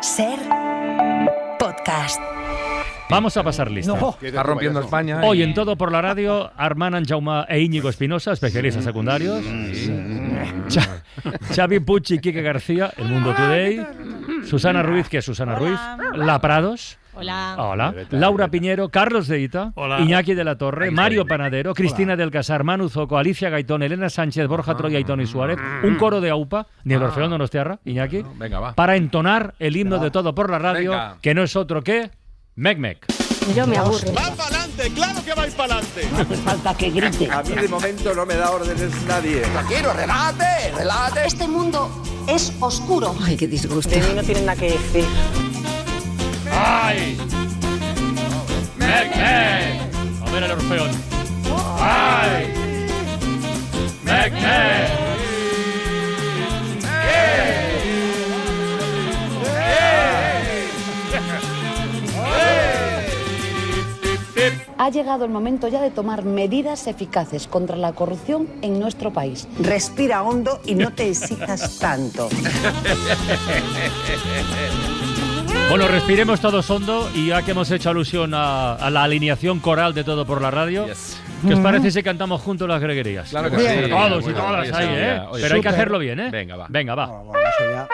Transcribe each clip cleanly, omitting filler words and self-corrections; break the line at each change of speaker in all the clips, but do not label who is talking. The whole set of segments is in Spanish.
Ser podcast.
Vamos a pasar lista.
No, está rompiendo España.
Hoy en Todo por la Radio, Armand Jaume e Íñigo Espinosa, especialistas secundarios. Xavi Puig y Quique García, El Mundo Today. Susana Ruiz, que es Susana Ruiz. La Prados.
Hola.
Hola. Laura Piñero, Carlos de Ita, Iñaki de la Torre, Mario Panadero, Cristina del Casar, Manu Zoco, Alicia Gaitón, Elena Sánchez, Borja Troya y Toni Suárez. Un coro de AUPA, ni el Orfeón Donostiarra, Iñaki,
Venga, va.
para entonar el himno de Todo por la Radio,
Venga.
que no es otro que Mec.
Yo me aburro.
¡Va para adelante! ¡Claro que vais para adelante!
Falta que grite.
A mí de momento no me da órdenes nadie.
Tranquilo, relájate.
Este mundo es oscuro.
Ay, qué disgusto.
De mí no tienen nada que decir.
¡Ay! ¡Mec! A ver el Orfeón. ¡Ay! ¡Mec!
Ha llegado el momento ya de tomar medidas eficaces contra la corrupción en nuestro país.
Respira hondo y no te exijas tanto.
Bueno, respiremos todos hondo y ya que hemos hecho alusión a la alineación coral de Todo por la Radio, ¿qué os parece si cantamos juntos las greguerías?
Claro que
Bien.
sí.
Todos y
Bueno,
todas
oye,
ahí,
sí,
¿eh?
oye,
Pero hay que
súper.
hacerlo bien, ¿eh?
Venga, va.
Venga, va.
Bueno, eso ya.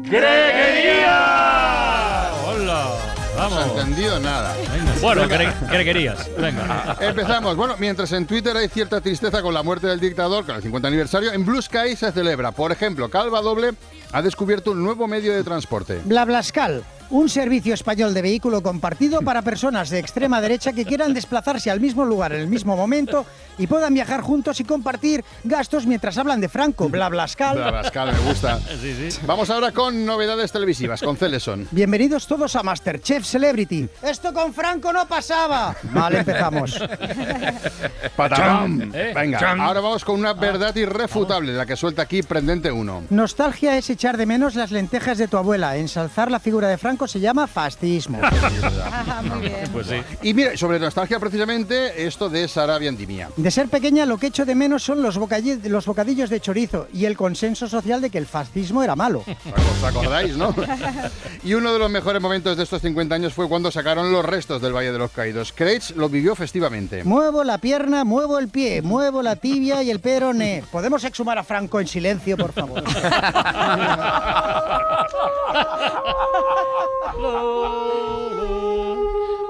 ¡Greguería! ¡Hola!
No
Vamos.
se ha entendido nada.
Venga. Bueno, greguerías. Venga.
Empezamos. Bueno, mientras en Twitter hay cierta tristeza con la muerte del dictador, con el 50 aniversario, en Blue Sky se celebra. Por ejemplo, Calva Doble ha descubierto un nuevo medio de transporte.
BlaBlaScal, un servicio español de vehículo compartido para personas de extrema derecha que quieran desplazarse al mismo lugar en el mismo momento y puedan viajar juntos y compartir gastos mientras hablan de Franco. BlaBlaScal.
BlaBlaScal, me gusta.
Sí.
Vamos ahora con novedades televisivas, con Celeson.
Bienvenidos todos a Masterchef Celebrity. Esto con Franco no pasaba. Vale, empezamos.
¡Patam!
¿Eh?
Venga,
Chan.
ahora vamos con una verdad irrefutable, la que suelta aquí Prendente 1.
Nostalgia es echar de menos las lentejas de tu abuela. Ensalzar la figura de Franco se llama fascismo.
Muy bien.
Pues sí.
Y mira, sobre nostalgia precisamente, esto de Sara Biandimia.
De ser pequeña, lo que echo de menos son los bocadillos de chorizo y el consenso social de que el fascismo era malo.
¿Os acordáis, no? Y uno de los mejores momentos de estos 50 años fue cuando sacaron los restos del Valle de los Caídos. Craig lo vivió festivamente.
Muevo la pierna, muevo el pie, muevo la tibia y el peroné. ¿Podemos exhumar a Franco en silencio, por favor?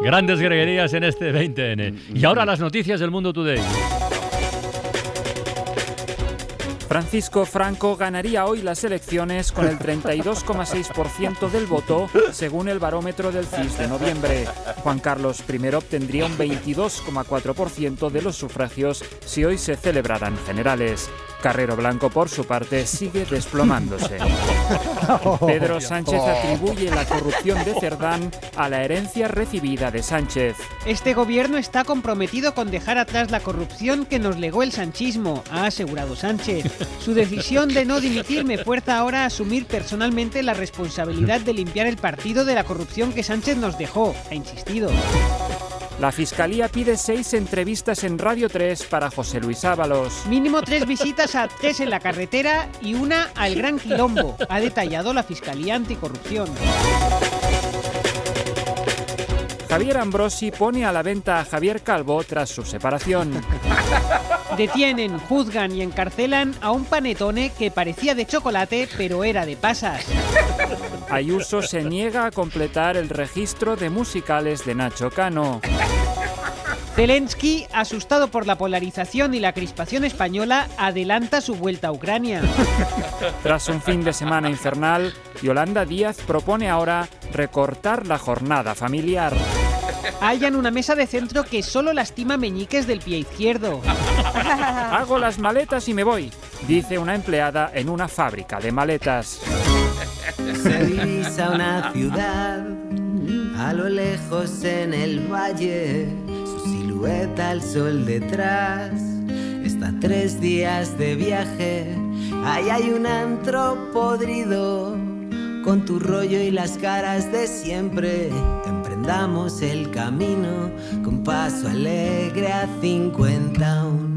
Grandes greguerías en este 20N. Y ahora las noticias del Mundo Today.
Francisco Franco ganaría hoy las elecciones con el 32,6% del voto, según el barómetro del CIS de noviembre. Juan Carlos I obtendría un 22,4% de los sufragios si hoy se celebraran generales. Carrero Blanco, por su parte, sigue desplomándose. Pedro Sánchez atribuye la corrupción de Cerdán a la herencia recibida de Sánchez.
Este gobierno está comprometido con dejar atrás la corrupción que nos legó el sanchismo, ha asegurado Sánchez. Su decisión de no dimitir me fuerza ahora a asumir personalmente la responsabilidad de limpiar el partido de la corrupción que Sánchez nos dejó, ha insistido.
La Fiscalía pide 6 entrevistas en Radio 3 para José Luis Ábalos.
Mínimo 3 visitas a 3 en la carretera y una al Gran Quilombo, ha detallado la Fiscalía Anticorrupción.
Javier Ambrosi pone a la venta a Javier Calvo tras su separación.
Detienen, juzgan y encarcelan a un panetone que parecía de chocolate pero era de pasas.
Ayuso se niega a completar el registro de musicales de Nacho Cano.
Zelensky, asustado por la polarización y la crispación española, adelanta su vuelta a Ucrania.
Tras un fin de semana infernal, Yolanda Díaz propone ahora recortar la jornada familiar.
Hallan una mesa de centro que solo lastima meñiques del pie izquierdo.
Hago las maletas y me voy, dice una empleada en una fábrica de maletas.
Se divisa una ciudad a lo lejos en el valle, su silueta al sol detrás. Está 3 días de viaje, ahí hay un antro podrido, con tu rollo y las caras de siempre. Emprendamos el camino con paso alegre a 51.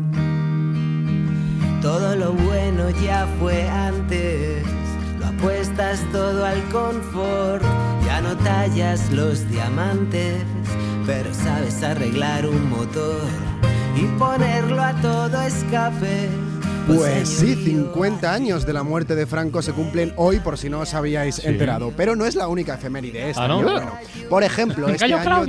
Todo lo bueno ya fue antes. Lo apuestas todo al confort. Ya no tallas los diamantes, pero sabes arreglar un motor y ponerlo a todo escape.
Pues sí, 50 años de la muerte de Franco se cumplen hoy, por si no os habíais enterado. Pero no es la única efeméride esta.
¿no?
Bueno, por ejemplo, este año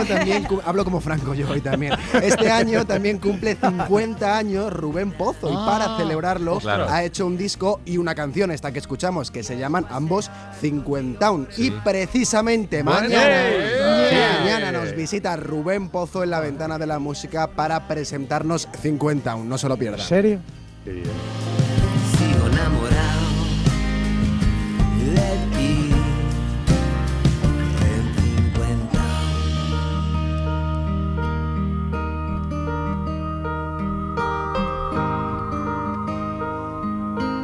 también hablo como Franco yo hoy también. Este año también cumple 50 años Rubén Pozo, y para celebrarlo ha hecho un disco y una canción, esta que escuchamos, que se llaman ambos 50. Y precisamente mañana nos visita Rubén Pozo en la Ventana de la Música para presentarnos 50. No se lo pierdan.
¿En serio?
Qué bien.
Sigo enamorado de ti en 50.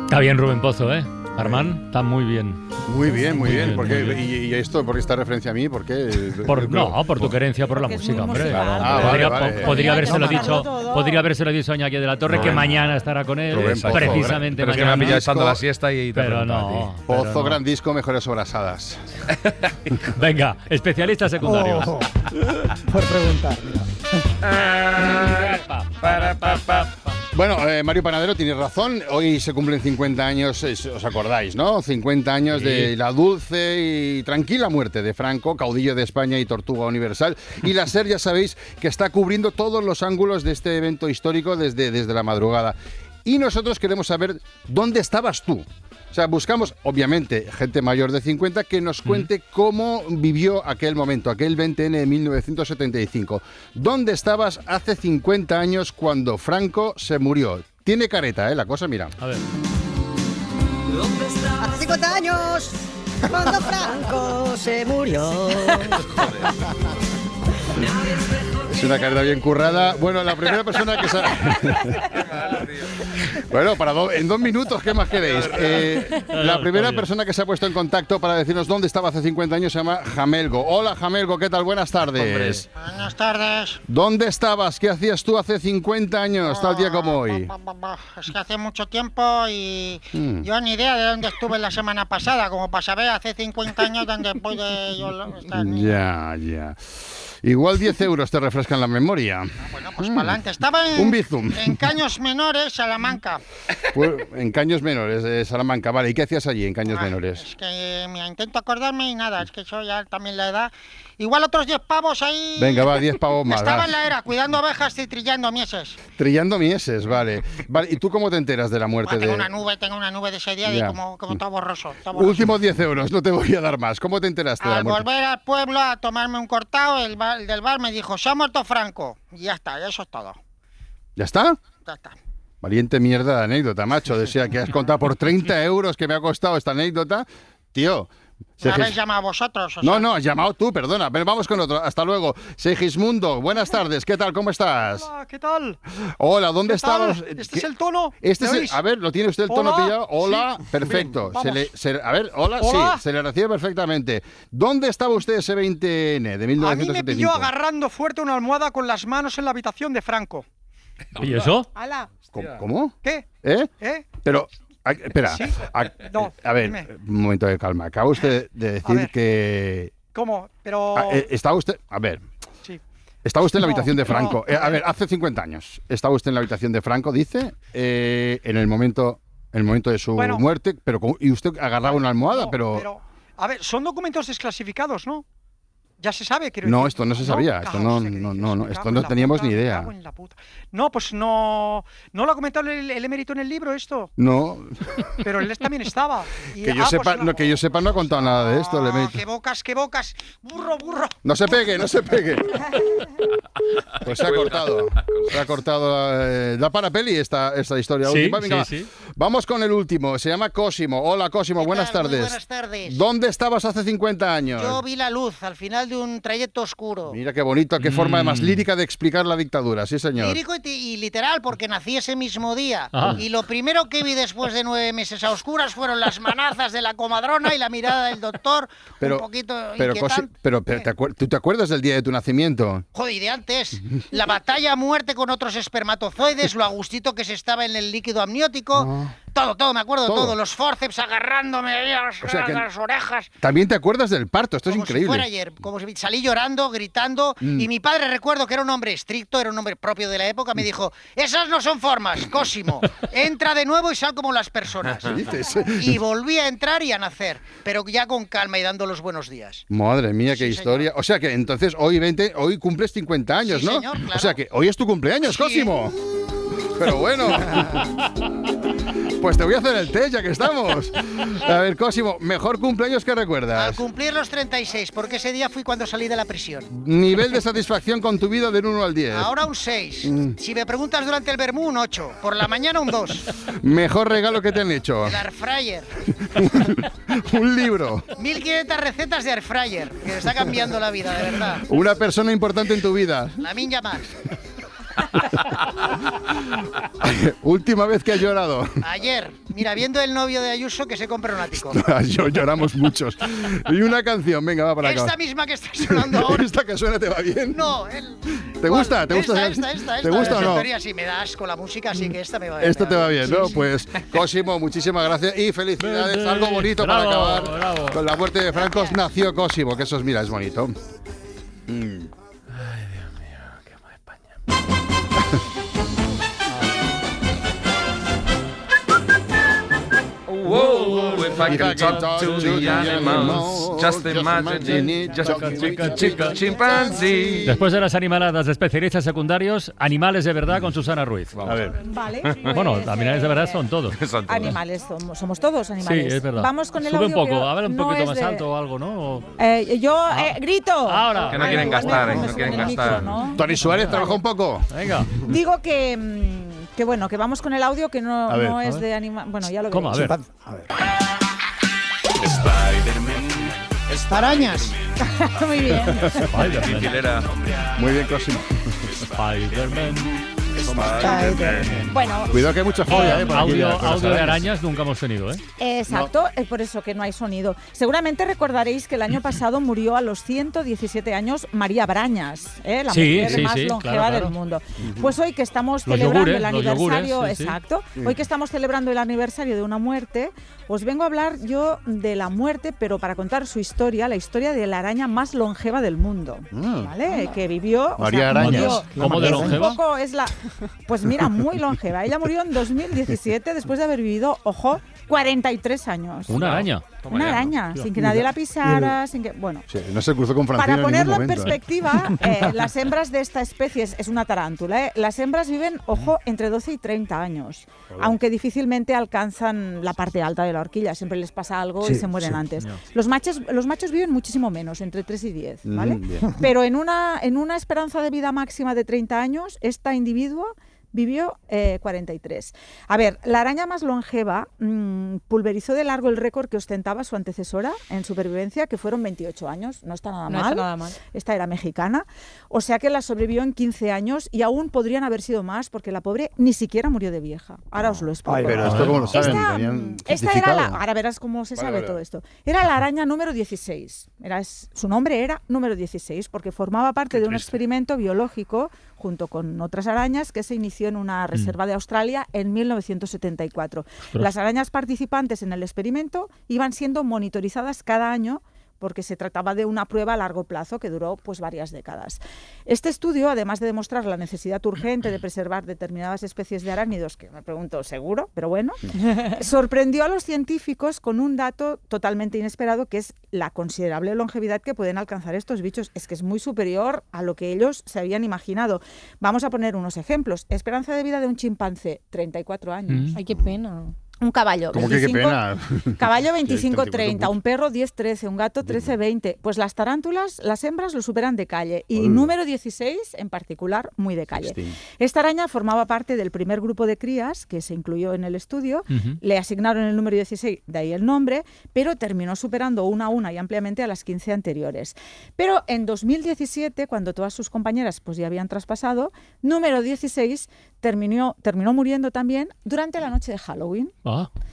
Está bien Rubén Pozo, ¿eh? Armán, está muy bien.
Muy bien. ¿Y esto, por esta referencia a mí? ¿Por qué?
Por tu querencia por la música, hombre. Podría habérselo dicho a Iñaki de la Torre, que mañana estará con él, precisamente
pero
mañana.
Es que me ha pillado echando la siesta y...
Pero no.
Pozo, gran disco, mejores sobrasadas.
Venga, especialistas secundarios.
Por preguntar,
Bueno, Mario Panadero tiene razón. Hoy se cumplen 50 años, os acordáis, ¿no? 50 años de la dulce y tranquila muerte de Franco, caudillo de España y tortuga universal. Y la SER, ya sabéis, que está cubriendo todos los ángulos de este evento histórico desde la madrugada. Y nosotros queremos saber dónde estabas tú. O sea, buscamos, obviamente, gente mayor de 50 que nos cuente cómo vivió aquel momento, aquel 20N de 1975. ¿Dónde estabas hace 50 años cuando Franco se murió? Tiene careta, la cosa, mira.
A ver.
Hace 50 años, cuando Franco se murió.
Es una careta bien currada. Bueno, la primera persona que Bueno, en 2 minutos, ¿qué más queréis? La primera persona que se ha puesto en contacto para decirnos dónde estaba hace 50 años se llama Jamelgo. Hola, Jamelgo, ¿qué tal? Buenas tardes.
Buenas tardes.
¿Dónde estabas? ¿Qué hacías tú hace 50 años, tal día como hoy?
Es que hace mucho tiempo y yo ni idea de dónde estuve la semana pasada, como para saber hace 50 años dónde pude yo estar.
Ya. Igual 10 euros te refrescan la memoria.
Bueno, pues para adelante. Estaba en Caños Menores, Salamanca.
Pues, en Caños Menores, de Salamanca. Vale, ¿y qué hacías allí en Caños Menores?
Es que intento acordarme y nada, es que eso ya también la edad. Igual otros 10 pavos ahí.
Venga, va, 10 pavos más.
Estaba en la era, cuidando ovejas y trillando mieses.
Trillando mieses, vale. ¿Y tú cómo te enteras de la muerte
tengo una nube de ese día y como todo borroso.
Últimos 10 euros, no te voy a dar más. ¿Cómo te enteraste de la muerte?
Al volver al pueblo a tomarme un cortado, el del bar me dijo, se ha muerto Franco. Y ya está, eso es todo.
¿Ya está?
Ya está.
Valiente mierda de anécdota, macho. Decía que has contado por 30 euros que me ha costado esta anécdota. Tío...
¿Me habéis llamado vosotros?
No, has llamado tú, perdona. Pero vamos con otro. Hasta luego. Segismundo, buenas tardes. ¿Qué tal? ¿Cómo estás?
Hola, ¿qué tal?
Hola, ¿dónde estabas?
¿Este es el tono?
A ver, ¿lo tiene usted el tono pillado? Hola, sí. Perfecto.
Bien,
a ver, hola, sí, se le recibe perfectamente. ¿Dónde estaba usted ese 20N de 1975? A mí me
pilló agarrando fuerte una almohada con las manos en la habitación de Franco.
¿Y eso?
¡Hala!
¿Cómo?
¿Qué?
Pero... Espera,
¿Sí?
A ver, un momento de calma. Acaba usted de decir que...
¿Cómo? Pero...
¿Estaba usted...? A ver...
Sí.
¿Estaba usted en la habitación de Franco? A ver, hace 50 años. ¿Estaba usted en la habitación de Franco, dice? En el momento de su muerte, y usted agarraba una almohada, pero...
A ver, son documentos desclasificados, ¿no? Ya se sabe, quiero
decir.
No,
esto no se sabía, esto no teníamos ni idea.
No, pues no lo ha comentado el emérito en el libro esto.
No.
Pero él también estaba.
Que yo sepa no ha contado nada de esto el emérito.
¡Qué bocas! ¡Burro!
No se pegue. Pues se ha cortado. Da para peli esta historia última. Venga,
sí.
Vamos con el último, se llama Cosimo. Hola Cosimo, buenas tardes.
Muy buenas tardes.
¿Dónde estabas hace 50 años?
Yo vi la luz al final de un trayecto oscuro.
Mira qué bonito, qué forma más lírica de explicar la dictadura, sí señor.
Lírico y literal, porque nací ese mismo día.
Ajá.
Y lo primero que vi después de 9 meses a oscuras fueron las manazas de la comadrona y la mirada del doctor, un poquito inquietante.
¿Tú te acuerdas del día de tu nacimiento?
Joder, y de antes, la batalla a muerte con otros espermatozoides, lo a gustito que se estaba en el líquido amniótico, todo, me acuerdo, todo. Los forceps agarrándome ahí a las orejas.
También te acuerdas del parto, esto es
Como
increíble.
si fuera ayer, como si salí llorando, gritando, y mi padre, recuerdo que era un hombre estricto, era un hombre propio de la época, me dijo, esas no son formas, Cosimo, entra de nuevo y sal como las personas.
¿Qué dices?
Y volví a entrar y a nacer, pero ya con calma y dando los buenos días.
Madre mía, qué historia. Señor. O sea que entonces hoy cumples 50 años,
sí,
¿no?
Señor, claro.
O sea que hoy es tu cumpleaños, Cosimo. Pero bueno, pues te voy a hacer el test ya que estamos. A ver, Cosimo, mejor cumpleaños que recuerdas.
Al cumplir los 36, porque ese día fui cuando salí de la prisión.
Nivel de satisfacción con tu vida del 1 al 10.
Ahora un 6. Si me preguntas durante el vermú, un 8. Por la mañana un 2.
Mejor regalo que te han hecho.
El airfryer.
Un libro.
1500 recetas de airfryer, que me está cambiando la vida, de verdad.
Una persona importante en tu vida.
La Minja Max.
Última vez que has llorado.
Ayer, mira, viendo el novio de Ayuso que se compra un ático.
Lloramos muchos. Y una canción, venga, va para acá.
Esta misma que está sonando ahora.
¿Esta que suena te va bien?
No,
¿Te gusta? ¿Te gusta?
Esta.
¿Te gusta o no?
Sí, me da asco la música, así que esta me va bien.
Esta te va bien, ¿no?
Sí.
Pues, Cosimo, muchísimas gracias y felicidades. Algo bonito para acabar. Con la muerte de Franco nació Cosimo, que eso es, mira, es bonito.
Whoa, if I could talk to the animals, just imagine, just a chimpanzee.
Después de las animaladas de especialistas secundarios, animales de verdad con Susana Ruiz. A ver.
Vale.
Bueno, animales de verdad son todos.
Animales, somos todos animales.
Sí, es verdad.
Vamos con el
Sube
audio.
un poco, habla un
no
poquito
es
más alto o algo, ¿no?
Yo grito.
Ahora.
Que no quieren gastar, no quieren gastar.
Tony Suárez, trabaja un poco.
Venga.
Digo que bueno, que vamos con el audio que no es de animal. Bueno, ya lo
¿Cómo? A ver.
Arañas.
Muy bien.
Spider-Man.
Muy bien, Cosimo.
Spider-Man.
Bueno,
cuidado que hay mucha folla,
audio de arañas nunca hemos tenido, ¿eh?
Exacto, es por eso que no hay sonido. Seguramente recordaréis que el año pasado murió a los 117 años María Brañas, la mujer más longeva del mundo. Pues hoy que estamos celebrando el aniversario, hoy que estamos celebrando el aniversario de una muerte, os vengo a hablar yo de la muerte, pero para contar su historia, la historia de la araña más longeva del mundo, ¿vale? Que vivió...
María Arañas.
¿Cómo de longeva?
Un poco es la... Pues mira, muy longeva. Ella murió en 2017 después de haber vivido, ojo, 43 años.
Una araña.
Una araña, sin que nadie la pisara, sin que... Bueno,
sí, no se cruzó con Francina.
para ponerlo en
momento,
perspectiva, las hembras de esta especie, es una tarántula, las hembras viven, ojo, entre 12 y 30 años, aunque difícilmente alcanzan la parte alta de la horquilla, siempre les pasa algo y se mueren antes.
No.
Los machos viven muchísimo menos, entre 3 y 10, ¿vale? Pero en una esperanza de vida máxima de 30 años, esta individua vivió 43. A ver, la araña más longeva pulverizó de largo el récord que ostentaba su antecesora en supervivencia, que fueron 28 años. No está nada mal. Esta era mexicana. O sea que la sobrevivió en 15 años y aún podrían haber sido más porque la pobre ni siquiera murió de vieja. Ahora os lo explico.
Ay, pero esto cómo lo saben.
Esta era la... Ahora verás cómo se sabe todo esto. Era la araña número 16. Su nombre era número 16 porque formaba parte de un experimento biológico junto con otras arañas que se inició en una reserva de Australia en 1974. Las arañas participantes en el experimento iban siendo monitorizadas cada año porque se trataba de una prueba a largo plazo que duró pues varias décadas. Este estudio, además de demostrar la necesidad urgente de preservar determinadas especies de arácnidos, que me pregunto, ¿seguro? Pero bueno, sorprendió a los científicos con un dato totalmente inesperado, que es la considerable longevidad que pueden alcanzar estos bichos. Es que es muy superior a lo que ellos se habían imaginado. Vamos a poner unos ejemplos. Esperanza de vida de un chimpancé, 34 años.
Ay, qué pena.
Un caballo,
¿Cómo que qué pena?
Caballo 25-30, un perro 10-13, un gato 13-20. Pues las tarántulas, las hembras lo superan de calle y número 16 en particular muy de calle. Esta araña formaba parte del primer grupo de crías que se incluyó en el estudio, le asignaron el número 16, de ahí el nombre, pero terminó superando una a una y ampliamente a las 15 anteriores. Pero en 2017, cuando todas sus compañeras pues ya habían traspasado, número 16 terminó muriendo también durante la noche de Halloween.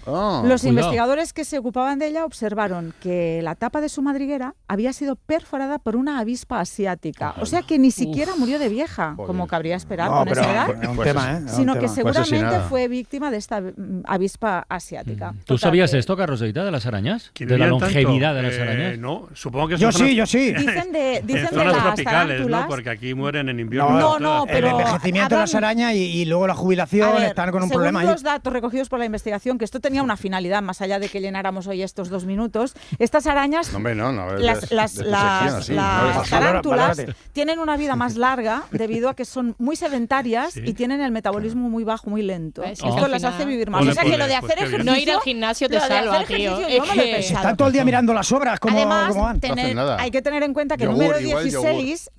Los investigadores que se ocupaban de ella observaron que la tapa de su madriguera había sido perforada por una avispa asiática. O sea que ni siquiera murió de vieja, como cabría esperar con esa edad, sino que seguramente fue víctima de esta avispa asiática.
¿Tú sabías esto, Carlos Edita, de las arañas? ¿De la longevidad de las arañas?
No, supongo que
yo sí.
Dicen de
zonas
las
tropicales,
tarántulas,
¿no? Porque aquí mueren en invierno.
No, pero
el envejecimiento de las arañas y luego la jubilación están con un problema ahí.
Según los datos recogidos por la investigación, que esto tenía una finalidad, más allá de que llenáramos hoy estos 2 minutos, estas arañas, las tarántulas, tienen una vida más larga debido a que son muy sedentarias y tienen el metabolismo muy bajo, muy lento. Esto las hace vivir más. O sea que lo de hacer ejercicio...
No ir al gimnasio te salva, tío.
Están todo el día mirando las obras como van.
Hay que tener en cuenta que el número 16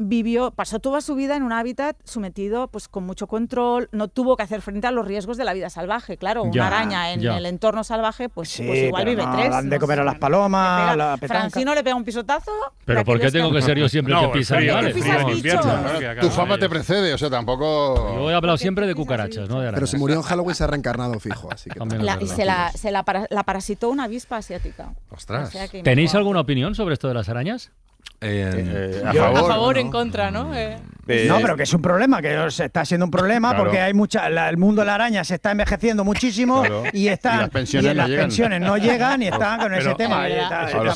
pasó toda su vida en un hábitat sometido pues con mucho control, no tuvo que hacer frente a los riesgos de la vida salvaje. Claro, una araña en el entorno salvaje, pues igual vive 3.
Dan de comer a las palomas, la petanca.
Francino le pega un pisotazo.
¿Pero por qué tengo que ser yo siempre el que pisa animales?
Tu fama te precede, o sea, tampoco...
Yo he hablado siempre de cucarachas, ¿no? De arañas.
Pero si murió en Halloween se ha reencarnado fijo, así que...
la parasitó una avispa asiática.
Ostras.
O sea que
¿Tenéis alguna opinión sobre esto de las arañas?
A favor, en contra, ¿no?
No, pero que es un problema, que está siendo un problema porque hay el mundo de la araña se está envejeciendo muchísimo y las pensiones no llegan y están con ese tema.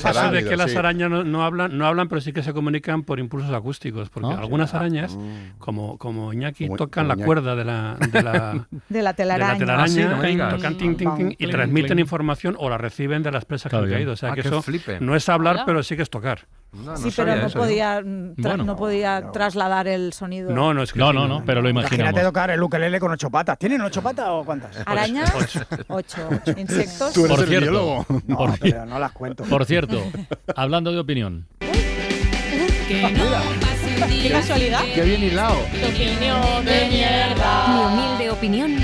Pasa de que las arañas no hablan, pero sí que se comunican por impulsos acústicos, porque algunas arañas, como Iñaki, tocan la cuerda de la telaraña, tocan ting, ting, ting, y transmiten información o la reciben de las presas que han caído. O sea que eso no es hablar, pero sí que es tocar.
Sí, pero no podía trasladar el sonido.
No, pero lo imaginamos.
Imagínate tocar el ukelele con 8 patas. ¿Tienen 8 patas o cuántas?
Arañas, 8. Insectos.
Tú eres el biólogo.
Pero no las cuento.
Por cierto, hablando de opinión.
Qué casualidad.
Qué bien hilado.
Tu opinión de mierda.
Mi humilde opinión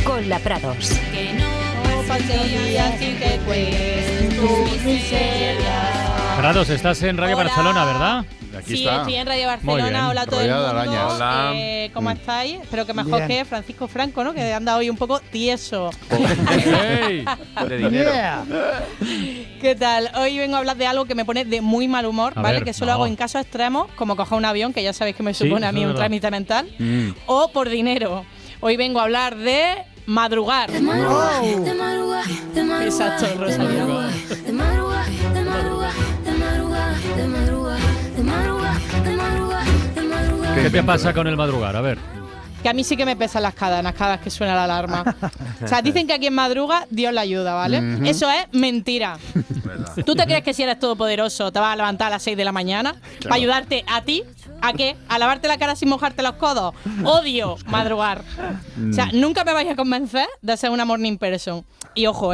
con la Prados.
Que no pasen días sin que cuentes tus miserias.
Prados, estás en Radio Barcelona, ¿verdad?
Sí, estoy en Radio Barcelona. Hola a todo el mundo.
Hola.
¿Cómo estáis? Espero que mejor que Francisco Franco, ¿no? Que anda hoy un poco tieso.
De dinero.
¿Qué tal? Hoy vengo a hablar de algo que me pone de muy mal humor, ¿vale? Que solo hago en casos extremos, como coger un avión, que ya sabéis que me supone a mí un trámite mental, o por dinero. Hoy vengo a hablar de madrugar.
De madrugar, de madrugar, de madrugar.
Exacto, Rosalía.
De madrugar, de madrugar, de madrugar, de madrugar, de madrugar, de madrugar, de madrugar.
¿Qué te pasa con el madrugar? A ver.
Que a mí sí que me pesan las cadenas cada vez que suena la alarma. O sea, dicen que a quien madruga, Dios le ayuda, ¿vale? Eso es mentira. ¿Tú te crees que si eres todopoderoso te vas a levantar a las 6 de la mañana para ayudarte a ti? ¿A qué? ¿A lavarte la cara sin mojarte los codos? Odio madrugar. O sea, nunca me vais a convencer de ser una morning person. Y ojo, o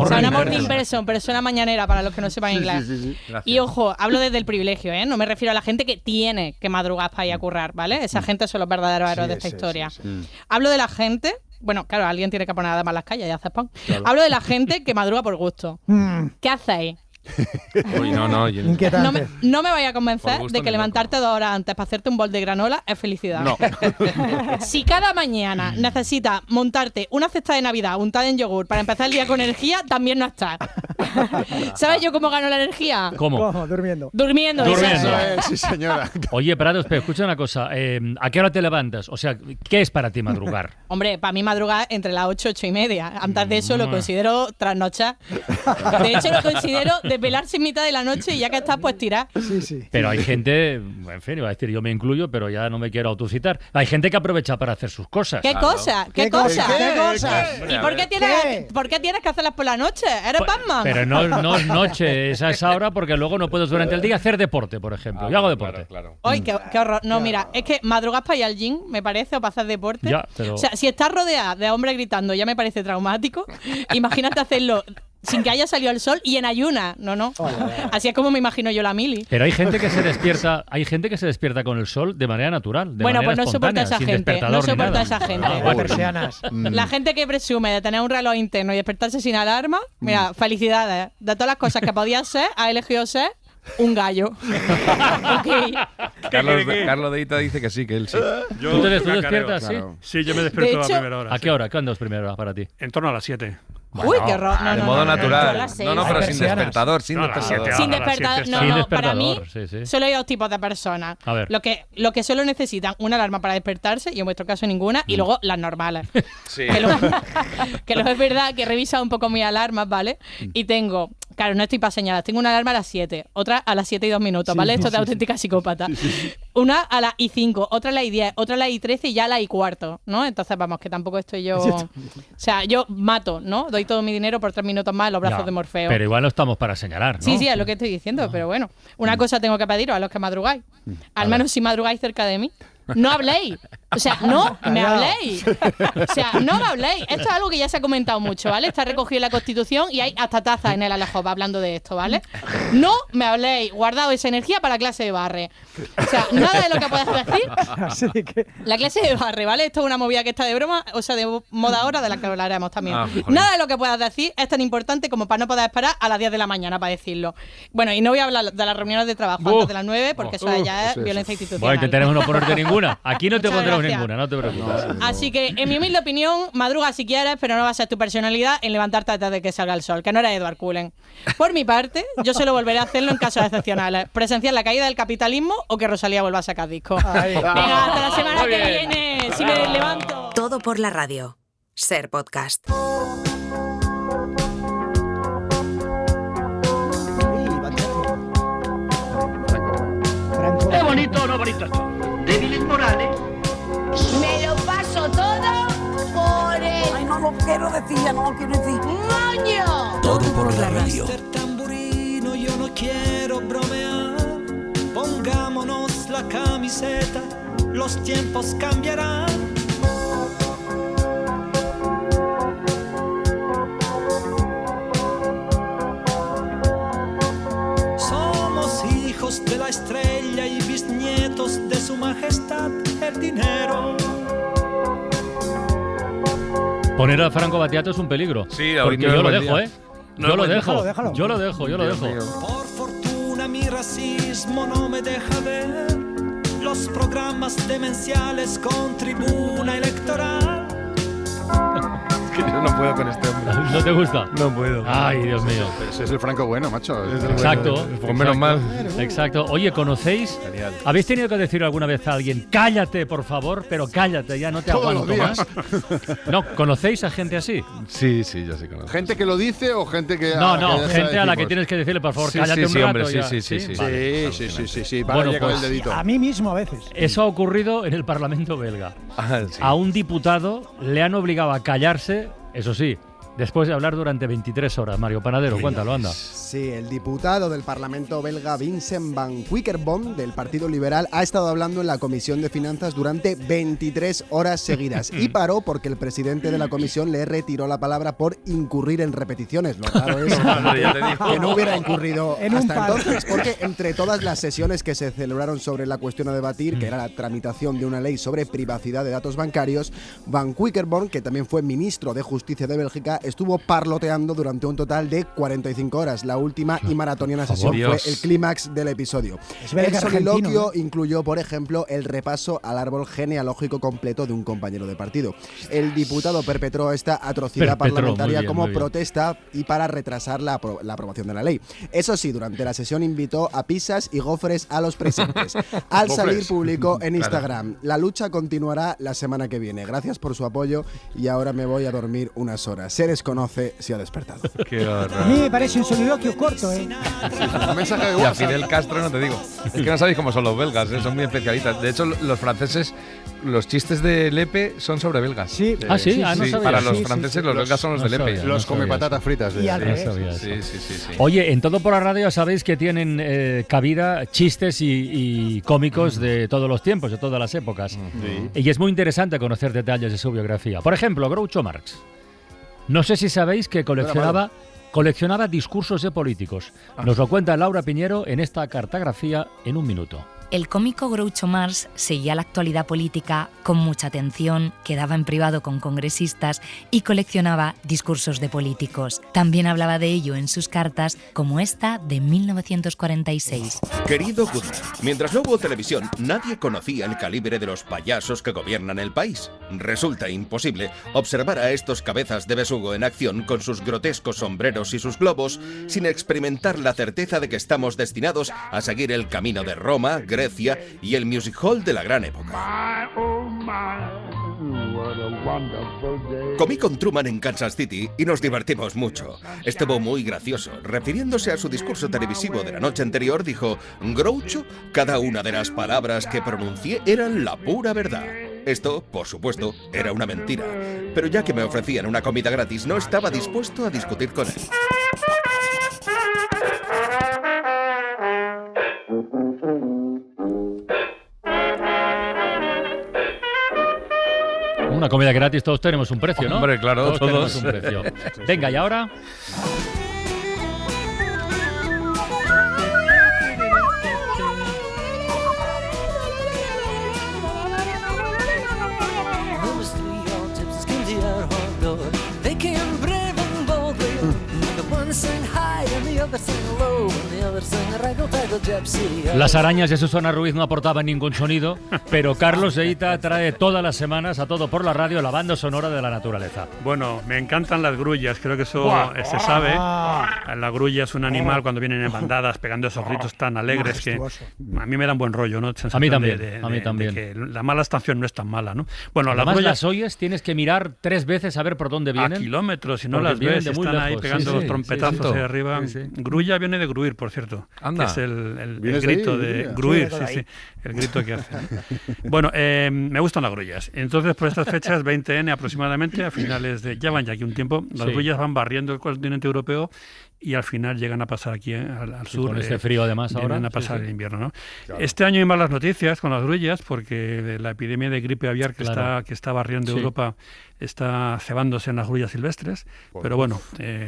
sea, una morning person, persona mañanera, para los que no sepan inglés.
Sí.
Y ojo, hablo desde el privilegio, ¿eh? No me refiero a la gente que tiene que madrugar para ir a currar, ¿vale? Esa gente son los verdaderos héroes de esta historia. Hablo de la gente... Bueno, claro, alguien tiene que poner además las calles y hacer pan. Claro. Hablo de la gente que madruga por gusto. ¿Qué hacéis?
Uy, no,
no me vaya a convencer de que levantarte 2 horas antes para hacerte un bol de granola es felicidad.
No.
Si cada mañana necesitas montarte una cesta de Navidad untada en yogur para empezar el día con energía, también no estás. ¿Sabes yo cómo gano la energía?
¿Cómo?
Durmiendo.
Durmiendo.
Sí, señora.
Oye, Prados, pero escucha una cosa. ¿A qué hora te levantas? O sea, ¿qué es para ti madrugar?
Hombre, para mí madrugar entre las 8 y 8:30. Antes de eso lo considero trasnochar. De hecho, lo considero de desvelarse en mitad de la noche y ya que estás, pues tirar.
Sí.
Pero hay gente, en fin, iba a decir, yo me incluyo, pero ya no me quiero autocitar. Hay gente que aprovecha para hacer sus cosas.
¿Qué cosa? ¿Qué cosa? ¿Y por qué
¿Qué?
tienes que hacerlas por la noche? ¿Eres Batman?
Pero no es noche, es a esa hora, porque luego no puedes durante el día hacer deporte, por ejemplo. Yo hago deporte.
Claro.
¡Ay, qué horror! No, mira, es que madrugas para ir al gym, me parece, o para hacer deporte.
Ya, pero...
O sea, si estás rodeada de hombres gritando, ya me parece traumático. Imagínate hacerlo sin que haya salido el sol y en ayunas. No. Así es como me imagino yo la mili.
Pero hay gente que se despierta con el sol de manera natural, de
bueno,
manera
pues no soporta esa gente. No soporta esa gente. La gente que presume de tener un reloj interno y despertarse sin alarma, mira, felicidades. De todas las cosas que podías ser, has elegido ser un gallo. Okay.
Carlos de Ita dice que sí, que él sí.
¿Tú te despiertas, sí?
Claro. Sí, yo me despierto a la primera hora.
¿A qué hora? ¿Cuándo es primera hora para ti?
En torno a las 7.
Bueno, uy, qué horror.
De modo natural. No, pero sin despertador. Sin
despertador. No, para mí solo hay dos tipos de personas.
A ver.
Lo que solo necesitan una alarma para despertarse, y en vuestro caso ninguna, y luego las normales.
Sí.
Que luego es verdad que he revisado un poco mis alarmas, ¿vale? Y tengo... Claro, no estoy para señalar. Tengo una alarma a las 7, otra a las 7 y 2 minutos, ¿vale? Esto es de auténtica psicópata. Una a las y 5, otra a las y 10, otra a las y 13 y ya a las y cuarto, ¿no? Entonces, vamos, que tampoco estoy yo... O sea, yo mato, ¿no? Doy todo mi dinero por 3 minutos más en los brazos de Morfeo.
Pero igual no estamos para señalar, ¿no?
Sí, es lo que estoy diciendo, pero bueno. Una cosa tengo que pediros a los que madrugáis. Al menos si madrugáis cerca de mí. No habléis. O sea, no me habléis. O sea, no me habléis. Esto es algo que ya se ha comentado mucho, ¿vale? Está recogido en la Constitución y hay hasta tazas en el Alejoba hablando de esto, ¿vale? No me habléis. Guardado esa energía para la clase de barre. O sea, nada de lo que puedas decir. La clase de barre, ¿vale? Esto es una movida que está de broma, o sea, de moda ahora, de la que hablaremos también. Nada de lo que puedas decir es tan importante como para no poder esperar a las 10 de la mañana para decirlo. Bueno, y no voy a hablar de las reuniones de trabajo antes de las 9, porque eso ya es violencia institucional.
Bueno, intentaremos no ponerte ninguna. Aquí no te pondremos ninguna, no te preocupes.
Así que, en mi humilde opinión, madruga si quieres, pero no va a ser tu personalidad en levantarte antes de que salga el sol, que no eres Edward Cullen. Por mi parte, yo solo volveré a hacerlo en casos excepcionales. Presenciar la caída del capitalismo o que Rosalía vuelva a sacar disco. Venga, hasta la semana que viene. Si me levanto.
Todo por la radio. Ser podcast.
¡Qué bonito, no bonito esto! Débiles morales.
Me lo paso todo por el...
Ay, no lo quiero decir, ya no lo quiero decir.
¡Moño!
Todo por la radio.
Tamburino, yo no quiero bromear. Pongámonos la camiseta, los tiempos cambiarán. Somos hijos de la estrella y bisnietos de su majestad el dinero.
Poner a Franco Battiato es un peligro.
Sí,
porque yo lo dejo, ¿eh?
No,
yo lo dejo.
Déjalo.
Yo lo dejo.
Por fortuna mi racismo no me deja ver los programas demenciales con tribuna electoral.
Es que yo no puedo con este hombre.
¿No te gusta?
No puedo.
Ay, Dios mío.
Pero ese es el Franco bueno, macho.
Exacto.
Pues menos mal.
Exacto. Oye, ¿conocéis?
Genial.
¿Habéis tenido que decir alguna vez a alguien, cállate, por favor, pero cállate, ya no te
Todos
aguanto
los
más? No, ¿conocéis a gente así?
Sí, yo sí conozco.
¿Gente que lo dice o gente que...
No,
que
gente a la que tienes que decirle, por favor, cállate un rato.
Hombre,
ya.
Sí.
Vale.
Sí.
Bueno,
Para con
pues,
el dedito.
A mí mismo a veces.
Eso ha ocurrido en el Parlamento belga.
Sí.
A un diputado le han obligado a callarse, eso sí, después de hablar durante 23 horas. Mario Panadero, cuéntalo, anda.
Sí, el diputado del Parlamento belga Vincent Van Quickerbom, del Partido Liberal, ha estado hablando en la Comisión de Finanzas durante 23 horas seguidas y paró porque el presidente de la comisión le retiró la palabra por incurrir en repeticiones. Lo raro es que no hubiera incurrido hasta entonces, porque entre todas las sesiones que se celebraron sobre la cuestión a debatir, que era la tramitación de una ley sobre privacidad de datos bancarios, Van Quickerbom, que también fue ministro de Justicia de Bélgica, estuvo parloteando durante un total de 45 horas. La última y maratoniana sesión fue el clímax del episodio. El soliloquio incluyó, por ejemplo, el repaso al árbol genealógico completo de un compañero de partido. El diputado perpetró esta atrocidad parlamentaria como protesta y para retrasar la aprobación de la ley. Eso sí, durante la sesión invitó a pizzas y gofres a los presentes. Al salir publicó en Instagram: la lucha continuará la semana que viene. Gracias por su apoyo y ahora me voy a dormir unas horas. Ser desconoce si ha despertado.
Qué horror.
A mí me parece un soliloquio corto, ¿eh?
Un mensaje de
Y a
WhatsApp.
Fidel Castro no te digo. Es que no sabéis cómo son los belgas, son muy especialistas. De hecho, los franceses, los chistes de Lepe son sobre belgas.
Sí.
Ah, sí, no sabía.
Para los
Sí,
franceses,
sí.
los belgas son los de Lepe.
Los come patatas fritas.
Y al revés.
Sí.
Oye, en Todo por la Radio sabéis que tienen cabida chistes y cómicos de todos los tiempos, de todas las épocas.
Sí.
Y es muy interesante conocer detalles de su biografía. Por ejemplo, Groucho Marx. No sé si sabéis que coleccionaba discursos de políticos. Nos lo cuenta Laura Piñero en esta cartografía en un minuto.
El cómico Groucho Marx seguía la actualidad política con mucha atención, quedaba en privado con congresistas y coleccionaba discursos de políticos. También hablaba de ello en sus cartas, como esta de 1946.
Querido Goodman, mientras no hubo televisión, nadie conocía el calibre de los payasos que gobiernan el país. Resulta imposible observar a estos cabezas de besugo en acción con sus grotescos sombreros y sus globos sin experimentar la certeza de que estamos destinados a seguir el camino de Roma, Grecia y el music hall de la gran época. Comí con Truman en Kansas City y nos divertimos mucho. Estuvo muy gracioso. Refiriéndose a su discurso televisivo de la noche anterior, dijo: Groucho, cada una de las palabras que pronuncié eran la pura verdad. Esto, por supuesto, era una mentira. Pero ya que me ofrecían una comida gratis, no estaba dispuesto a discutir con él.
Una comida gratis, todos tenemos un precio, ¿no?
Hombre, claro, todos.
tenemos un precio. Venga, ¿y ahora? Las arañas de Susana Ruiz no aportaban ningún sonido, pero Carlos Seita trae todas las semanas a Todo por la Radio la banda sonora de la naturaleza.
Bueno, me encantan las grullas, creo que eso se sabe. La grulla es un animal cuando vienen en bandadas pegando esos gritos tan alegres que a mí me dan buen rollo, ¿no?
A mí también,
de que la mala estación no es tan mala, ¿no? Bueno,
además
las grullas
las oyes, tienes que mirar 3 veces a ver por dónde vienen.
A kilómetros, si no las ves, están ahí pegando los trompetazos ahí arriba. Grulla viene de gruir, por cierto.
Anda.
Que es el grito de gruir, el grito que hace. Bueno, me gustan las grullas. Entonces, por estas fechas, 20N aproximadamente, a finales de... Ya van ya aquí un tiempo, las grullas van barriendo el continente europeo y al final llegan a pasar aquí al sur.
Con este frío además ahora.
Vienen a pasar el invierno, ¿no? Claro. Este año hay malas noticias con las grullas porque la epidemia de gripe aviar que está barriendo Europa está cebándose en las grullas silvestres, pero bueno,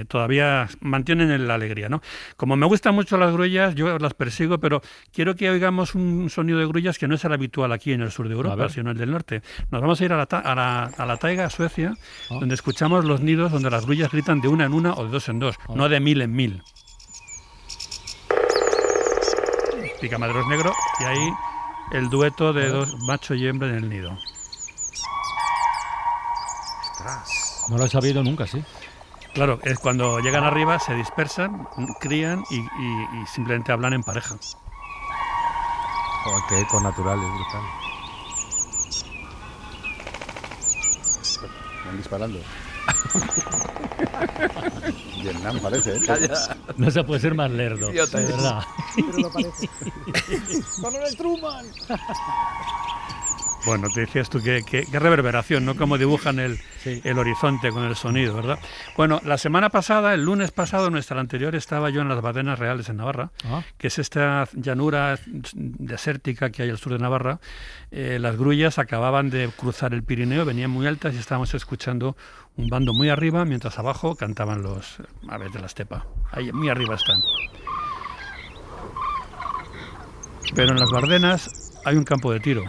todavía mantienen la alegría, ¿no? Como me gustan mucho las grullas, yo las persigo, pero quiero que oigamos un sonido de grullas que no es el habitual aquí en el sur de Europa, sino el del norte. Nos vamos a ir a la taiga, a Suecia, donde escuchamos los nidos donde las grullas gritan de una en una o de dos en dos, no de mil en mil. Picamadero es negro y ahí el dueto de dos macho y hembra en el nido.
No lo he sabido nunca, sí.
Claro, es cuando llegan arriba, se dispersan, crían y simplemente hablan en pareja.
Joder, qué eco natural, es brutal.
Están disparando. Vietnam parece, ¿eh?
No se puede ser más lerdo, de verdad.
Pero lo parece. ¡Coronel Truman!
Bueno, te decías tú qué reverberación, ¿no? Cómo dibujan el horizonte con el sonido, ¿verdad? Bueno, la semana pasada, el lunes pasado, nuestra anterior, estaba yo en las Badenas Reales en Navarra, que es esta llanura desértica que hay al sur de Navarra. Las grullas acababan de cruzar el Pirineo, venían muy altas y estábamos escuchando un bando muy arriba, mientras abajo cantaban los aves de la estepa. Ahí, muy arriba están. Pero en las Bardenas hay un campo de tiro.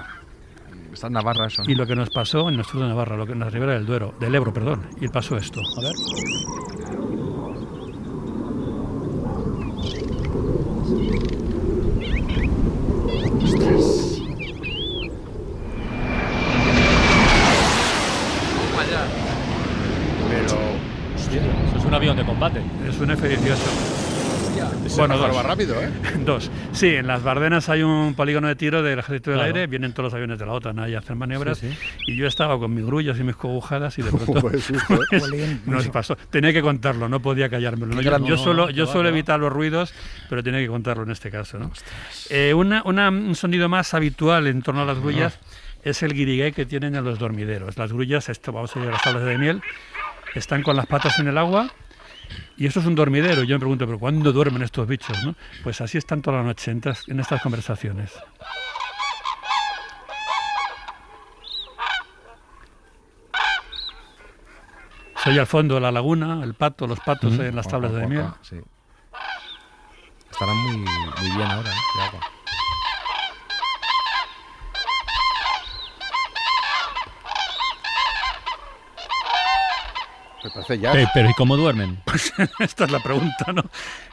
Está en Navarra eso, ¿no?
Y lo que nos pasó en el sur de Navarra, en la ribera del Ebro, y pasó esto. A ver.
Pero eso es un avión de combate.
Es un F-18. Bueno, dos.
Va rápido, ¿eh?
Dos. Sí, en las Bardenas hay un polígono de tiro del Ejército del Aire, vienen todos los aviones de la OTAN ahí a hacer maniobras, y yo estaba con mis grullas y mis cogujadas y de pronto nos pasó. Tenía que contarlo, no podía callármelo. ¿no? Yo suelo evitar los ruidos, pero tenía que contarlo en este caso, ¿no? Un sonido más habitual en torno a las grullas es el guirigué que tienen en los dormideros. Las grullas, vamos a ir a las tablas de miel, están con las patas en el agua. Y eso es un dormidero. Yo me pregunto, ¿pero cuándo duermen estos bichos? ¿No? Pues así están toda la noche en estas conversaciones. Se oye al fondo la laguna, el pato, los patos en las tablas de miel.
Sí. Estarán muy bien ahora, de agua.
Pero ¿y cómo duermen?
Pues esta es la pregunta, ¿no?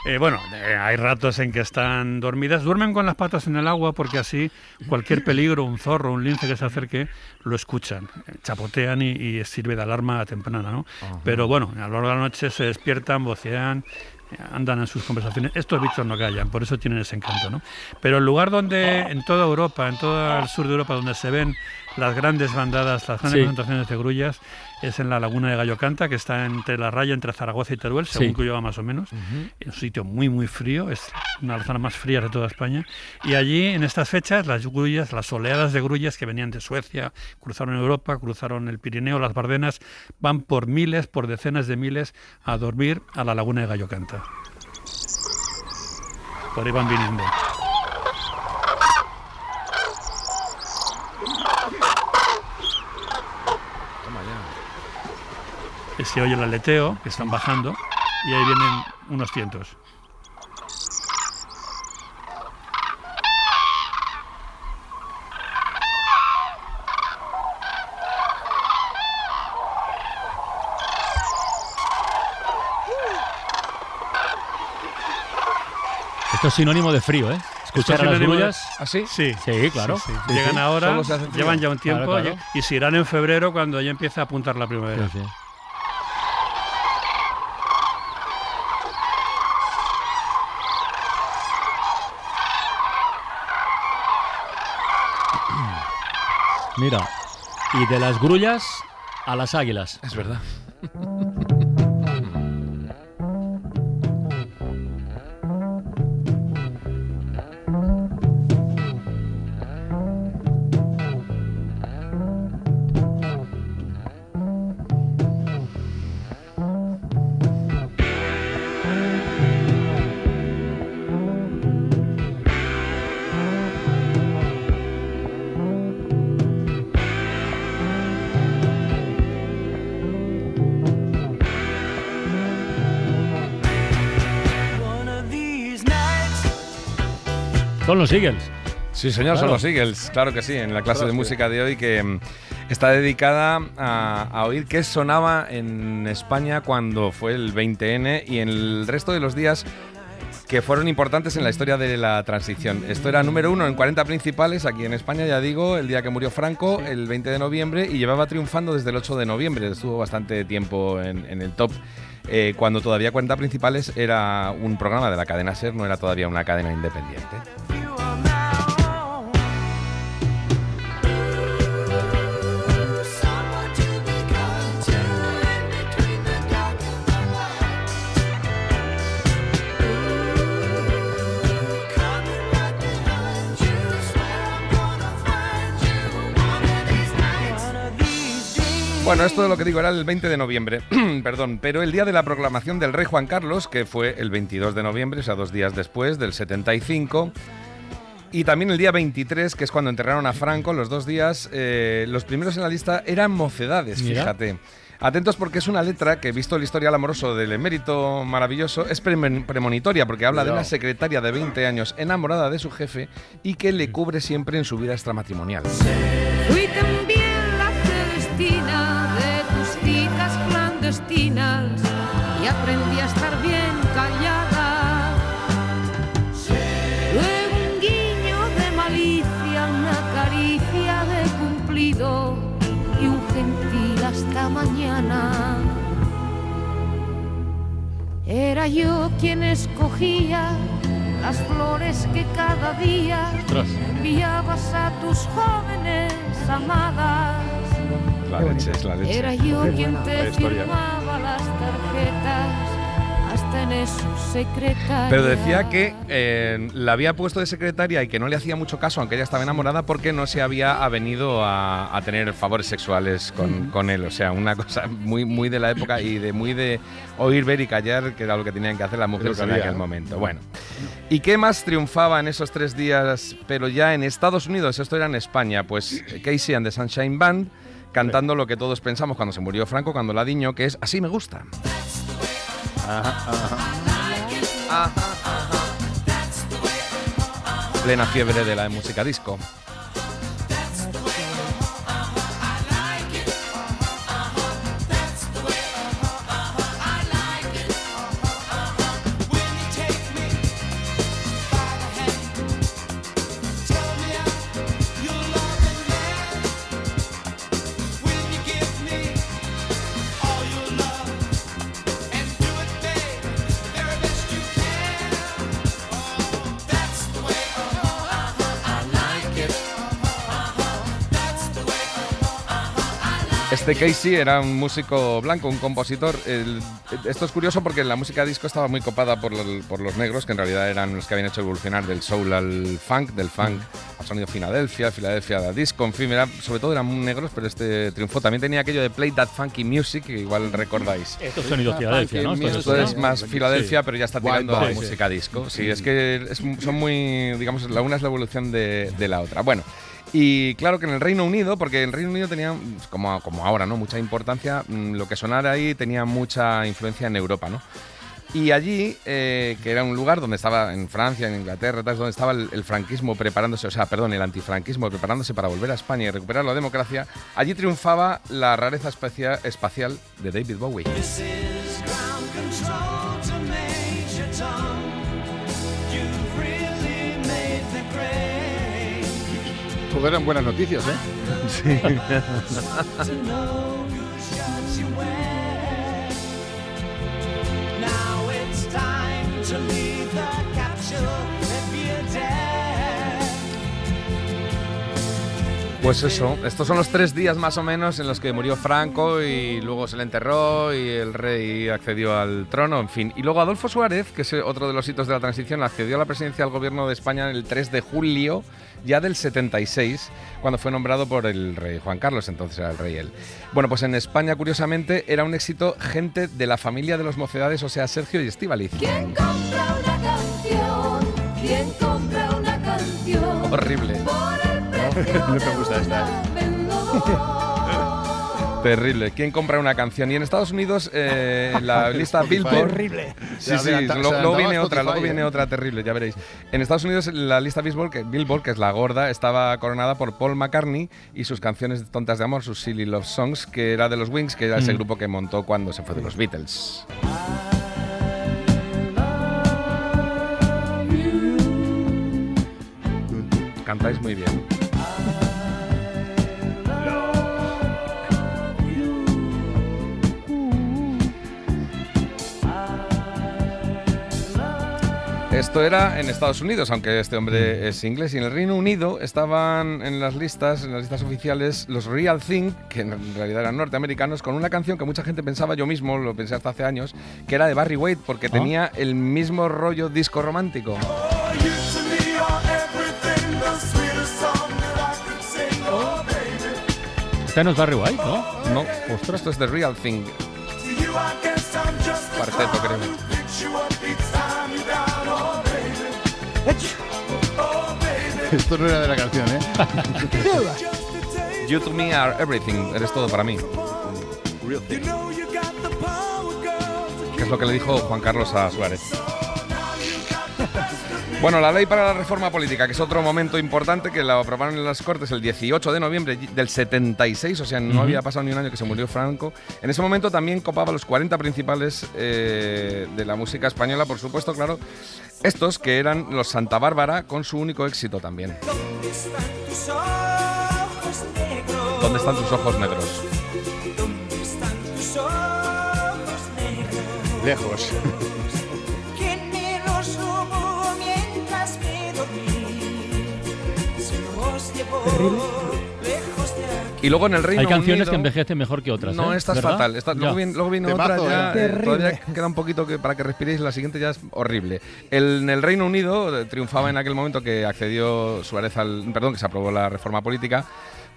Hay ratos en que están dormidas. Duermen con las patas en el agua porque así cualquier peligro, un zorro, un lince que se acerque, lo escuchan. Chapotean y sirve de alarma temprana, ¿no? Pero bueno, a lo largo de la noche se despiertan, vocean, andan en sus conversaciones. Estos bichos no callan, por eso tienen ese encanto, ¿no? Pero el lugar donde, en toda Europa, en todo el sur de Europa, donde se ven las grandes bandadas, las grandes concentraciones de grullas, es en la laguna de Gallocanta, que está entre la raya entre Zaragoza y Teruel, según Cuyoa más o menos. Es un sitio muy, muy frío, es una de las zonas más frías de toda España. Y allí, en estas fechas, las grullas, las oleadas de grullas que venían de Suecia, cruzaron Europa, cruzaron el Pirineo, las Bardenas, van por miles, por decenas de miles, a dormir a la laguna de Gallocanta. Por ahí van viniendo. Se oye el aleteo, que están bajando, y ahí vienen unos cientos.
Esto es sinónimo de frío, ¿eh? Escuchar a las grullas.
¿Ah, sí?
Sí,
claro.
Sí. Llegan ahora, llevan ya un tiempo, claro. Y se irán en febrero cuando ya empieza a apuntar la primavera.
Sí. Mira, y de las grullas a las águilas.
Es verdad.
Son los Eagles.
Sí, señor, son los Eagles, claro que sí, en la clase de música de hoy que está dedicada a oír qué sonaba en España cuando fue el 20N y en el resto de los días que fueron importantes en la historia de la transición. Esto era número 1 en 40 principales aquí en España, ya digo, el día que murió Franco, el 20 de noviembre, y llevaba triunfando desde el 8 de noviembre, estuvo bastante tiempo en el top. Cuando todavía 40 principales era un programa de la cadena SER, no era todavía una cadena independiente. Bueno, esto de lo que digo era el 20 de noviembre, perdón, pero el día de la proclamación del rey Juan Carlos, que fue el 22 de noviembre, o sea, 2 días después, del 75, y también el día 23, que es cuando enterraron a Franco, los 2 días, los primeros en la lista eran Mocedades, fíjate. Atentos porque es una letra que, visto el historial amoroso del emérito maravilloso, es premonitoria porque habla de una secretaria de 20 años enamorada de su jefe y que le cubre siempre en su vida extramatrimonial.
Fui también la Celestina de tus citas clandestinas y aprendí a estar bien callada. Luego un guiño de malicia, una caricia de cumplido y un gentil hasta mañana. Era Era yo quien escogía las flores que cada día enviabas a tus jóvenes amadas.
La leche es la leche.
Era yo quien te firmaba las tarjetas hasta en su secretaria.
Pero decía que la había puesto de secretaria y que no le hacía mucho caso, aunque ella estaba enamorada, porque no se había avenido a tener favores sexuales con él. O sea, una cosa muy de la época y muy de oír, ver y callar, que era lo que tenían que hacer las mujeres en aquel momento. Bueno, ¿y qué más triunfaba en esos 3 días, pero ya en Estados Unidos? Esto era en España. Pues Casey and the Sunshine Band, cantando lo que todos pensamos cuando se murió Franco, cuando la diñó, que es Así me gusta. Plena fiebre de la música disco. Este Casey era un músico blanco, un compositor. Esto es curioso porque la música disco estaba muy copada por los negros, que en realidad eran los que habían hecho evolucionar del soul al funk, del funk al sonido Filadelfia al disco, en fin, sobre todo eran negros, pero este triunfó. También tenía aquello de Play That Funky Music, que igual recordáis.
Esto es sonido Filadelfia, ¿no?
Esto es más Filadelfia, pero ya está tirando a música disco. Sí, es que son muy, digamos, la una es la evolución de la otra. Bueno. Y claro que en el Reino Unido, porque en el Reino Unido tenía, como ahora, ¿no?, mucha importancia, lo que sonara ahí tenía mucha influencia en Europa, ¿no? Y allí, que era un lugar donde estaba, en Francia, en Inglaterra, donde estaba el franquismo preparándose, el antifranquismo preparándose para volver a España y recuperar la democracia, allí triunfaba la rareza espacial de David Bowie.
Eran buenas noticias, ¿eh?
Sí. Pues eso, estos son los 3 días más o menos en los que murió Franco y luego se le enterró y el rey accedió al trono, en fin. Y luego Adolfo Suárez, que es otro de los hitos de la transición, accedió a la presidencia del gobierno de España el 3 de julio ya del 76, cuando fue nombrado por el rey Juan Carlos, entonces era el rey él. Bueno, pues en España, curiosamente, era un éxito gente de la familia de los Mocedades, o sea, Sergio y Estíbaliz.
¿Quién compra una canción? ¿Quién compra una canción?
Horrible.
No me gusta esta.
Terrible. ¿Quién compra una canción? Y en Estados Unidos la lista Billboard...
Horrible.
Sí, luego viene otra terrible, ya veréis. En Estados Unidos la lista Billboard, que es la gorda, estaba coronada por Paul McCartney y sus canciones tontas de amor, sus Silly Love Songs, que era de los Wings, que era ese grupo que montó cuando se fue de los Beatles. Cantáis muy bien. Esto era en Estados Unidos, aunque este hombre es inglés. Y en el Reino Unido estaban en las listas oficiales, los Real Thing, que en realidad eran norteamericanos, con una canción que mucha gente pensaba, yo mismo lo pensé hasta hace años, que era de Barry White, porque tenía el mismo rollo disco romántico.
Este no es Barry White, ¿no?
No, ostras, esto es The Real Thing. Cuarteto, creo.
Esto no era de la canción, ¿eh?
You to me are everything. Eres todo para mí. Que es lo que le dijo Juan Carlos a Suárez. Bueno, la ley para la reforma política, que es otro momento importante, que la aprobaron en las Cortes el 18 de noviembre del 76, o sea, no había pasado ni un año que se murió Franco. En ese momento también copaba los 40 principales de la música española, por supuesto, claro. Estos que eran los Santa Bárbara, con su único éxito también. ¿Dónde están tus ojos negros?
Lejos.
Y luego en el Reino
Hay canciones
Unido,
que envejecen mejor que otras.
No, esta es
¿verdad?
fatal. Luego viene
Temazo,
otra, todavía queda un poquito para que respiréis, la siguiente ya es horrible. En el Reino Unido triunfaba en aquel momento que accedió Suárez que se aprobó la reforma política,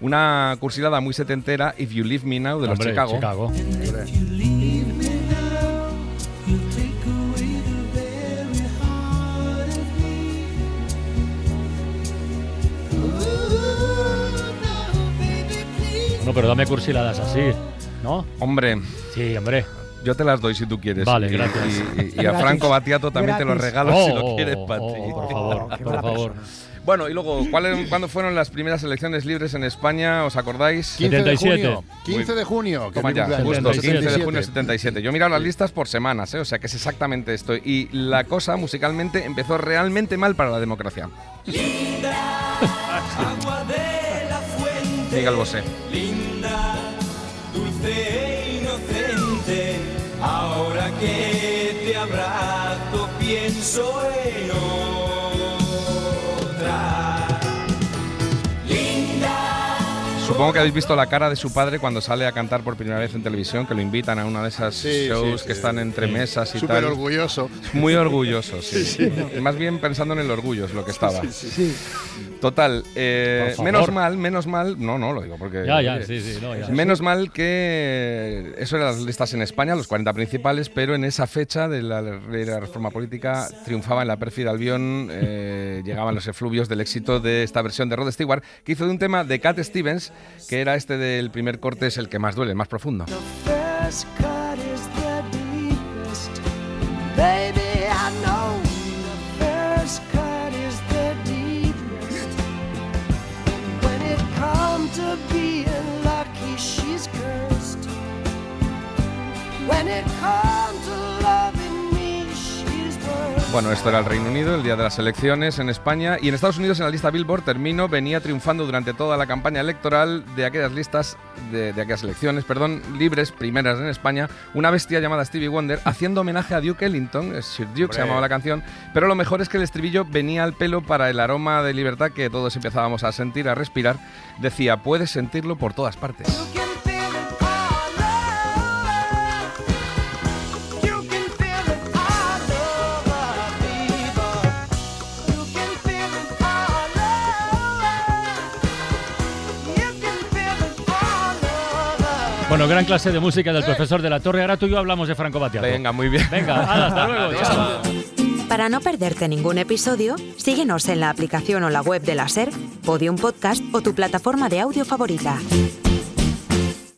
una cursilada muy setentera, If You Leave Me Now, de los Chicago.
No, pero dame cursiladas así, ¿no?
Hombre.
Sí, hombre.
Yo te las doy si tú quieres.
Vale, gracias.
Y a Franco Battiato también te los regalo si lo quieres para ti.
Por favor.
Bueno, y luego, ¿cuándo fueron las primeras elecciones libres en España? ¿Os acordáis?
77.
15 de junio.
Toma ya, justo, 15 de junio 77. Yo he mirado las listas por semanas, o sea que es exactamente esto. Y la cosa, musicalmente, empezó realmente mal para la democracia.
Agua de la fuente,
Miguel Bosé.
linda, dulce e inocente. Ahora que te abrazo pienso en otra. Linda.
Supongo que habéis visto la cara de su padre cuando sale a cantar por primera vez en televisión, que lo invitan a una de esas shows que están entre mesas y tal.
Súper orgulloso.
Muy orgulloso, sí. Más bien pensando en el orgullo es lo que estaba.
Sí.
Total, menos mal, no lo digo porque... Menos mal que eso eran las listas en España, los 40 principales, pero en esa fecha de la reforma política triunfaba en la pérfida Albión, llegaban los efluvios del éxito de esta versión de Rod Stewart, que hizo de un tema de Cat Stevens, que era este del primer corte, es el que más duele, el más profundo. Bueno, esto era el Reino Unido, el día de las elecciones en España, y en Estados Unidos en la lista Billboard venía triunfando durante toda la campaña electoral de aquellas listas, de aquellas elecciones, libres, primeras en España, una bestia llamada Stevie Wonder, haciendo homenaje a Duke Ellington, Sir Duke se llamaba la canción, pero lo mejor es que el estribillo venía al pelo para el aroma de libertad que todos empezábamos a sentir, a respirar, decía, puedes sentirlo por todas partes.
Bueno, gran clase de música del profesor de la Torre. Ahora tú y yo hablamos de Franco Battiato.
Venga, muy bien.
Venga, hasta luego. Chao.
Para no perderte ningún episodio, síguenos en la aplicación o la web de la SER, Podium Podcast o tu plataforma de audio favorita.